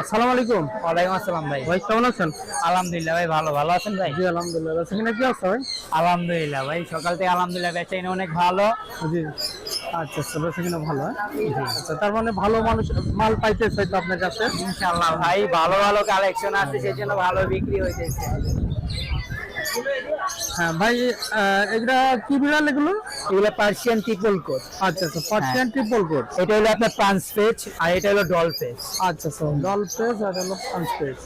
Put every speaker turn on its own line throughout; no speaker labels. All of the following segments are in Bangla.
আসসালামু আলাইকুম।
ওয়ালাইকুম আসসালাম ভাই।
ভাই কেমন আছেন?
আলহামদুলিল্লাহ ভাই, ভালো আছেন ভাই?
জি আলহামদুলিল্লাহ। সেখানে কি অবস্থা ভাই?
আলহামদুলিল্লাহ ভাই, সকাল থেকে আলহামদুলিল্লাহ বেচাইনি অনেক ভালো।
জি আচ্ছা আচ্ছা, সেখানে ভালো হ্যাঁ? আচ্ছা, তার মানে ভালো মানুষ মাল পাইতেছে তো আপনার কাছে।
ইনশাআল্লাহ ভাই, ভালো ভালো কালেকশন আছে, সেই জন্য ভালো বিক্রি হইতেছে।
হ্যাঁ ভাই, এগুলা কি বিড়াল এগুলো?
এগুলো পার্সিয়ান ট্রিপল কোট।
আচ্ছা আচ্ছা, পার্সিয়ান ট্রিপল কোট।
এটা হলো আপনার পাঁচ পেজ আর এটা হলো ডল পেজ।
আচ্ছা আচ্ছা, ডল পেজ আর হলো পাঁচ পেজ।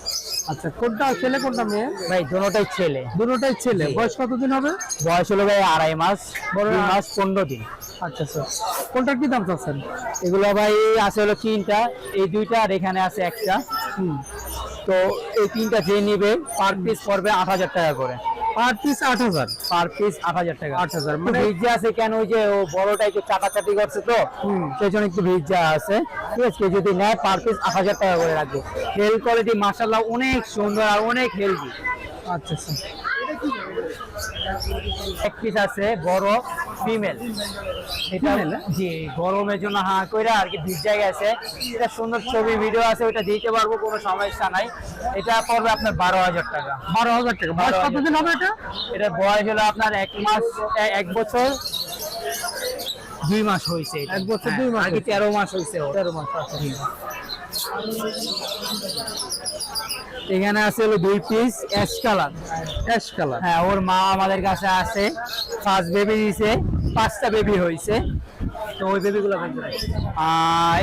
আচ্ছা, কোনটা ছেলে কোনটা মেয়ে?
ভাই দুটোটাই ছেলে।
দুটোটাই ছেলে। বয়স কতদিন হবে?
বয়স হলো ভাই 2.5 মাস,
বড়
2 মাস 15 দিন।
আচ্ছা আচ্ছা, কোনটার কি দাম চাচ্ছেন?
এগুলো ভাই আছে হলো তিনটা, এই দুইটা আর এখানে আছে একটা। তো এই তিনটা যে নিবে পার পিস পড়বে 8,000 টাকা করে।
Per piece 8,000?
পার পিস 8,000 টাকা।
8,000
মানে
মানে
ভিজা আছে কেন, ওই যে ও বড়টা একটু চাটাচাটি করছে তো, সেই জন্য একটু ভিজা আছে। ঠিক আছে, কেউ যদি নেয় পার পিস 8,000 টাকা করে রাখবে। হেল কোয়ালিটি মাশাআল্লাহ অনেক সুন্দর আর অনেক হেলদি।
আচ্ছা আচ্ছা,
এক পিস আছে বড় ফিমেল, এটা জি গরমের জন্য কইরা আর কি ভিজা গেছে। এটা সুন্দর ছবি ভিডিও আছে, ওটা দিতে পারবো, কোনো সমস্যা নাই। এটা পড়বে আপনার 12,000 টাকা।
12,000 টাকা। বয়স কতদিন হবে এটা?
এটা বয়স হলো আপনার 1 বছর 2 মাস হয়েছে।
1 বছর 2 মাস,
আগে 13 মাস হয়েছে।
13 মাস। আচ্ছা,
এখানে আছে হলো 2 piece ash colour.
Ash colour.
হ্যাঁ, ওর মা আমাদের কাছে আছে, ফার্স্ট বেবি দিয়েছে, 5টা বেবি হয়েছে। তো ওই বেবিগুলো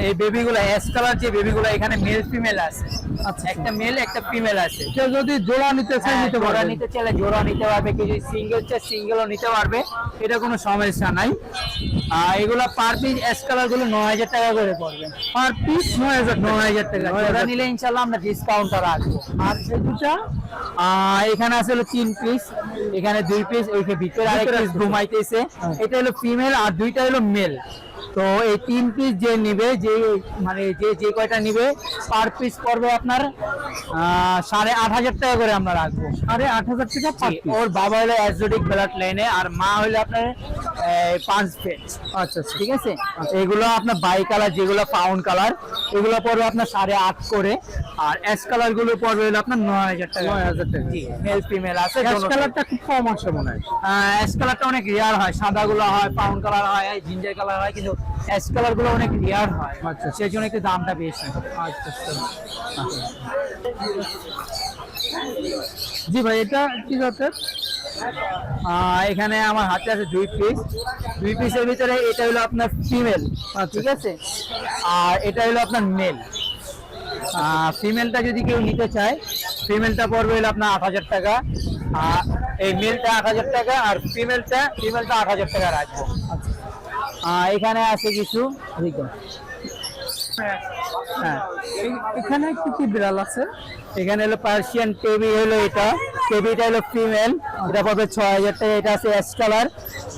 এই বেবিগুলো অ্যাশ কালার, যে বেবিগুলো এখানে মেল ফিমেল আছে। আচ্ছা, একটা মেল একটা ফিমেল আছে।
কেউ যদি জোড়া নিতে চায় নিতে
জোড়া
পারবে?
নিতে চাইলে জোড়া নিতে পারবে, কেউ যদি সিঙ্গেল চায় সিঙ্গেলও নিতে পারবে, এটা কোনো সমস্যা নাই। এগুলো পার পিস অ্যাশ কালার গুলো 9,000 টাকা করে পড়বে।
পার পিস 9,000
টাকা। জোড়া নিলে ইনশাআল্লাহ আমরা ডিসকাউন্টটা রাখবো।
আর এই দুটা
এখানে আছে হলো 3 পিস, এখানে 2 পিস, ওই ভিতরে আরেক পিস ঘুমাইতেছে। এটা হলো ফিমেল আর দুইটা হলো মেল। তো এই 3 পিস যে নিবে, যে মানে যে কয়টা নিবে পার পিস পড়বে আপনার 8,500 টাকা করে আমরা রাখবো।
8,500 টাকা পার পিস।
ওর বাবা হলো এক্সোটিক ব্লাড লাইনে আর মা হলো আপনার 5 পেজ।
আচ্ছা
ঠিক আছে, এগুলো আপনার বাই কালার, যেগুলো পাউন্ড কালার, এগুলো পড়বে আপনার 8.5 করে। আর অ্যাশ কালার গুলো পড়বে হলো আপনার 9,000 টাকা।
9,000 টাকা।
জি, মেল ফিমেল আছে।
অ্যাশ কালারটা খুব কম আসে মনে হয়।
অ্যাশ কালারটা অনেক রিয়ার হয়, সাদা গুলো হয়, পাউন্ড কালার হয়, জিঞ্জার কালার হয়, কিন্তু অ্যাশ কালার গুলো অনেক রিয়ার হয়।
আচ্ছা,
সেই জন্য একটু দামটা বেশি।
আচ্ছা। জি ভাই, এটা কি জাতের?
এখানে আমার হাতে আছে 2 পিস। 2 পিসের ভিতরে এটা হলো আপনার ফিমেল, ঠিক আছে, আর এটা হলো আপনার মেল। ফিমেলটা যদি কেউ নিতে চায়, ফিমেলটা পড়বে হলো আপনার 8,000 টাকা। এই মেলটা 8,000 টাকা আর ফিমেলটা 8,000 টাকা রাখবো। এখানে আছে কিছু।
হ্যাঁ, এখানে কি কি বিড়াল আছে?
এখানে হলো পার্সিয়ান টেবি, হলো এটা টেবিটা হলো ফিমেল, এটা পড়বে 6,000 টাকা। এটা আছে অ্যাশ কালার,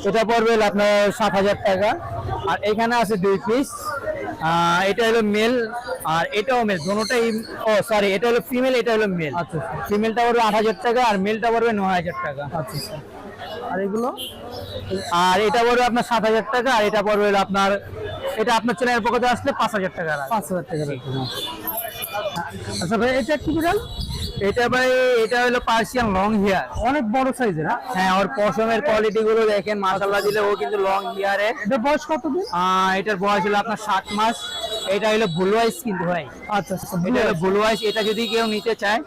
এটা পড়বে হলো আপনার 7,000 টাকা। আর এখানে আছে 2 পিস, এটা হলো মেল আর এটাও মেল, দুটোটাই। সরি, এটা হলো ফিমেল, এটা হলো মেল।
আচ্ছা,
ফিমেলটা পড়বে 8,000 টাকা আর মেলটা পড়বে 9,000 টাকা।
আচ্ছা। আর এগুলো?
আর এটা পড়বে আপনার 7,000 টাকা আর এটা পড়বে হলো আপনার, এটা আপনার চ্যানেলের পকেটে আসলে 5,000 টাকা।
5,000 টাকা রাখবেন। আচ্ছা ভাই, এটা কি বিড়াল?
এটা ভাই, এটা হলো পার্সিয়ান লং হেয়ার,
অনেক বড় সাইজের।
হ্যাঁ। ওর পশমের কোয়ালিটি গুলো দেখেন, মাশাআল্লাহ দিলে, ও কিন্তু লং হেয়ারে।
এটা বয়স কতদিন?
এটার বয়স হলো আপনার 7 মাস। এটা হলো ব্লু আইস কিন্তু ভাই।
আচ্ছা,
এটা হলো ব্লু আইস। এটা যদি কেউ নিতে চায়,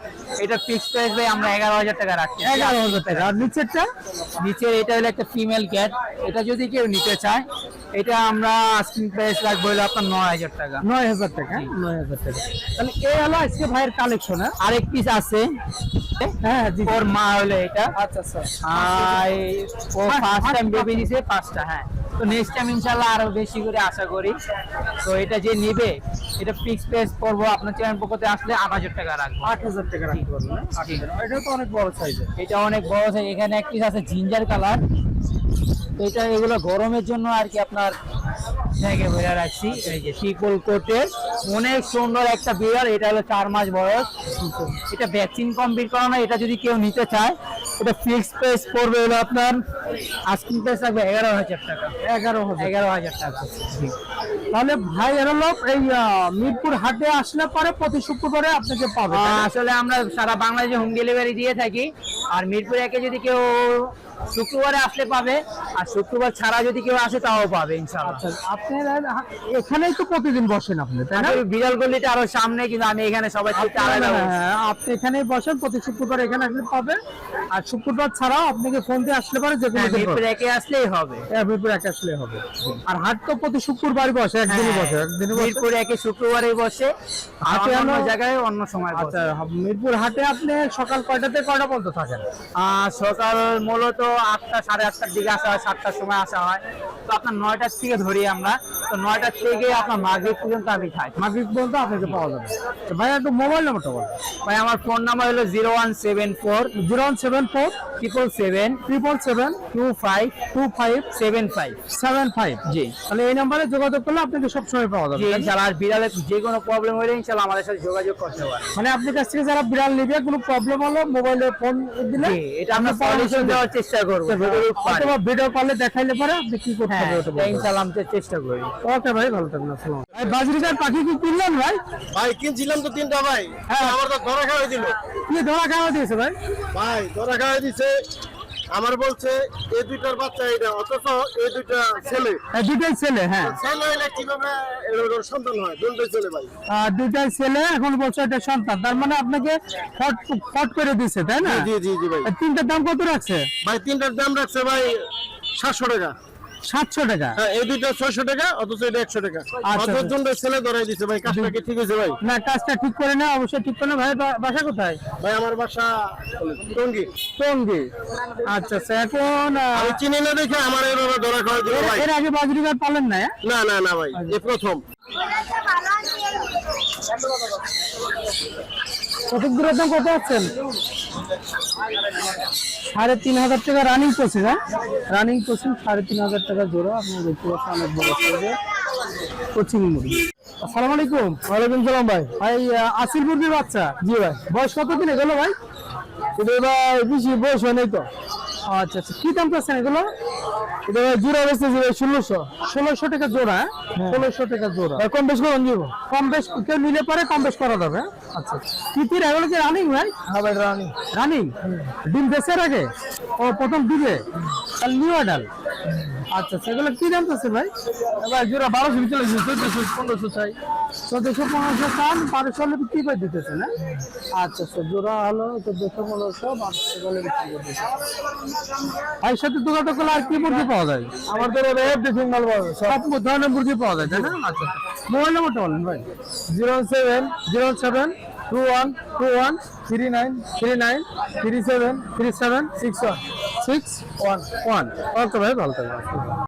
এটা ফিক্সড প্রাইস ভাই আমরা 11,000 টাকা রাখছি।
11,000 টাকা। আর নিচেরটা?
নিচের এটা হলো একটা ফিমেল ক্যাট, এটা যদি কেউ নিতে চায়, এটা আমরা আস্কিং প্রাইস রাখবো হলো আপনার 9,000 টাকা।
9,000 টাকা। 9,000 টাকা। তাহলে এই হলো আজকে ভাইয়ের কালেকশন।
আরেক পিস আছে,
হ্যাঁ জি।
ওর মা হলো এটা।
আচ্ছা আচ্ছা।
ও ফার্স্ট টাইম বেবি দিছে 5টা। হ্যাঁ, তো নেক্সট টাইম ইনশাআল্লাহ আরো বেশি করে আশা করি। তো এটা যে নিবে, এটা ফিক্সড প্রাইস পড়বো আপনার চ্যানেল পক্ষতে আসলে 8,000 টাকা রাখবো।
8,000 টাকা রাখতে পারবেন। 8,000। এটা তো অনেক বড় সাইজের।
এটা অনেক বড় সাইজ। এখানে এক পিস আছে জিঞ্জার কালার, এটা এগুলো গরমের জন্য আর কি আপনার জায়গায় ভরে রাখছি। এই যে ট্রিপল কোটের অনেক সুন্দর একটা বিড়াল, এটা হলো 4 মাস বয়স। এটা ভ্যাকসিন কমপ্লিট করানো। এটা যদি কেউ নিতে চায়, এটা ফিক্সড প্রাইস পড়বে হলো আপনার, আস্কিং প্রাইস থাকবে 11,000 টাকা।
11,000
11,000 টাকা।
তাহলে ভাই এর হলো এই মিরপুর হাটে আসলে পরে প্রতি শুক্রবারে আপনাকে পাবে, তাই না?
আসলে আমরা সারা বাংলাদেশে হোম ডেলিভারি দিয়ে থাকি। আর মিরপুর একে যদি কেউ শুক্রবারে আসলে পাবে, আর শুক্রবার ছাড়া যদি কেউ আসে তাও পাবে ইনশাআল্লাহ।
আচ্ছা, আপনারা এখানেই তো প্রতিদিন বসেন আপনি, তাই না?
আমি বিড়াল গলিটা আরো সামনে, কিন্তু আমি এখানে সবাই থেকে আলাদা বসি।
হ্যাঁ, আপনি এখানেই বসেন, প্রতি শুক্রবার এখানে আসলে পাবে। আর শুক্রবার ছাড়াও আপনাকে ফোন দিয়ে আসলে পারে, যে কোনো
হ্যাঁ,
দিন
মিরপুর
বসে।
একে আসলেই হবে।
মিরপুর একে আসলে হবে। আর হাট তো প্রতি শুক্রবারই বসে, একদিনই
হ্যাঁ,
বসে, একদিনই বসে।
মিরপুর একে শুক্রবারে বসে, আর
হাটে
অন্য
হলো-
জায়গায় অন্য সময় বসে।
আচ্ছা, মিরপুর হাটে আপনি সকাল কয়টা থেকে কয়টা পর্যন্ত থাকেন?
সকাল মূলত 8টা 8:30টার দিকে আসা হয়, 7টার সময় আসা হয়। তো আপনার 9টার থেকে ধরি আমরা, তো 9টার থেকে আপনার মাগরিব পর্যন্ত আমি থাকি।
মাগরিব পর্যন্ত আপনাকে পাওয়া যাবে। তো ভাই একটু মোবাইল নাম্বারটা বলেন।
ভাই আমার ফোন নাম্বার হলো 0174
0174
777
777
25
2575
75। জি
তাহলে এই নাম্বারে যোগাযোগ করলে আপনাকে সবসময় পাওয়া যাবে,
জি,
তাই না?
ইনশাআল্লাহ। আর বিড়ালের যে কোনো প্রবলেম হলে ইনশাআল্লাহ আমাদের সাথে যোগাযোগ করতে পারেন।
মানে আপনার কাছ থেকে যারা বিড়াল নেবে, কোনো প্রবলেম হলো মোবাইলে ফোন দিলে
জি, এটা আমরা সলিউশন দেওয়ার চেষ্টা করব যতটুকু পারি।
অথবা ভিডিও কলে দেখাইলে পরে আপনি কি করতে
হ্যাঁ,
হবে ওটা
এটা
বলবেন।
ইনশাআল্লাহ আমরা চেষ্টা করি।
ওকে ভাই, ভালো থাকবেন। আসসালামু আলাইকুম। ভাই বাজরিকার পাখি কি কিনলেন ভাই?
ভাই কিনছিলাম তো 3টা ভাই,
হ্যাঁ।
আমার তো ধরা খাওয়াই দিল
কি ধরা খাওয়া দিয়েছে ভাই?
ভাই, ধরা খাওয়াই দিছে। আমার বলছে এই দুইটার বাচ্চা এটা, অথচ এই দুইটা ছেলে।
দুইটাই ছেলে, হ্যাঁ।
ছেলে হইলে কিভাবে এরকম সন্তান হয়? দুইটাই ছেলে ভাই।
দুইটাই ছেলে, এখন বলছে এটা সন্তান, তার মানে আপনাকে ফট ফট করে দিছে, তাই না?
জি জি জি ভাই।
তিনটার দাম কত রাখছে?
ভাই তিনটার দাম রাখছে ভাই 700 টাকা।
700 টাকা।
হ্যাঁ, এই দুইটা 600 টাকা, অথচ এটা 100 টাকা।
আচ্ছা।
অথচ দুইটা ছেলে ধরাই দিছে ভাই। কাজটা কি ঠিক হয়েছে ভাই?
না, কাজটা ঠিক করে না, অবশ্যই ঠিক করে না। ভাই বাসা কোথায়?
ভাই আমার বাসা টঙ্গী।
টঙ্গী। আচ্ছা আচ্ছা, এখন
আমি চিনি না দেখে আমার এভাবে ধরা খাওয়াই দিল ভাই।
এর আগে বাজরিকার পালেন না?
না না না ভাই, এই প্রথম।
কত দূরের দাম কত আছেন? 3,500 টাকা রানিং পড়ছে, হ্যাঁ? রানিং পড়ছে 3,500 টাকা জোড়া। আপনি দেখতে পাচ্ছেন অনেক বড় সাইজের কোচিং মুরগি। আসসালামু আলাইকুম।
ওয়ালাইকুম সালাম ভাই।
ভাই আসিল মুরগির বাচ্চা?
জি ভাই।
বয়স কত দিন এগুলো ভাই?
এটা ভাই বেশি বয়স হয় নাই তো।
আচ্ছা আচ্ছা, কি দাম চাচ্ছেন এগুলো?
এটা ভাই জোড়া বেচতেছি ভাই 1600।
1600 টাকা জোড়া, হ্যাঁ? 1600 টাকা জোড়া।
ভাই কম বেশ করে দিব।
কম বেশ কেউ নিলে পরে কম বেশ করা যাবে, হ্যাঁ? আচ্ছা আচ্ছা। তিতির এগুলো কি রানিং ভাই?
হ্যাঁ ভাই রানি।
রানিং ডিম বেচার আগে? ও প্রথম দিবে, তাহলে নিউ অর্ডার। আচ্ছা, সেগুলো কি দাম আছে ভাই?
ভাই জোড়া 1200 ভিতরে 1400 1500 চাই।
1400-1500 চান, 1200 হলে বিক্রি করে দিতেছে না? আচ্ছা আচ্ছা, জোড়া হলো 1400-1500, 1200 হলে বিক্রি করে দিতেছে। ভাইয়ের সাথে যোগাযোগ করলে আর কি মুরগি পাওয়া যায়?
আমার তো এভরিথিং মাল পাবে।
সব ধরনের মুরগি পাওয়া যায়, তাই না? আচ্ছা আচ্ছা, মোবাইল নাম্বারটা বলেন ভাই।
07
07
21
21
39
39
37
37
61
61। ওকে ভাই, ভালো থাকবেন।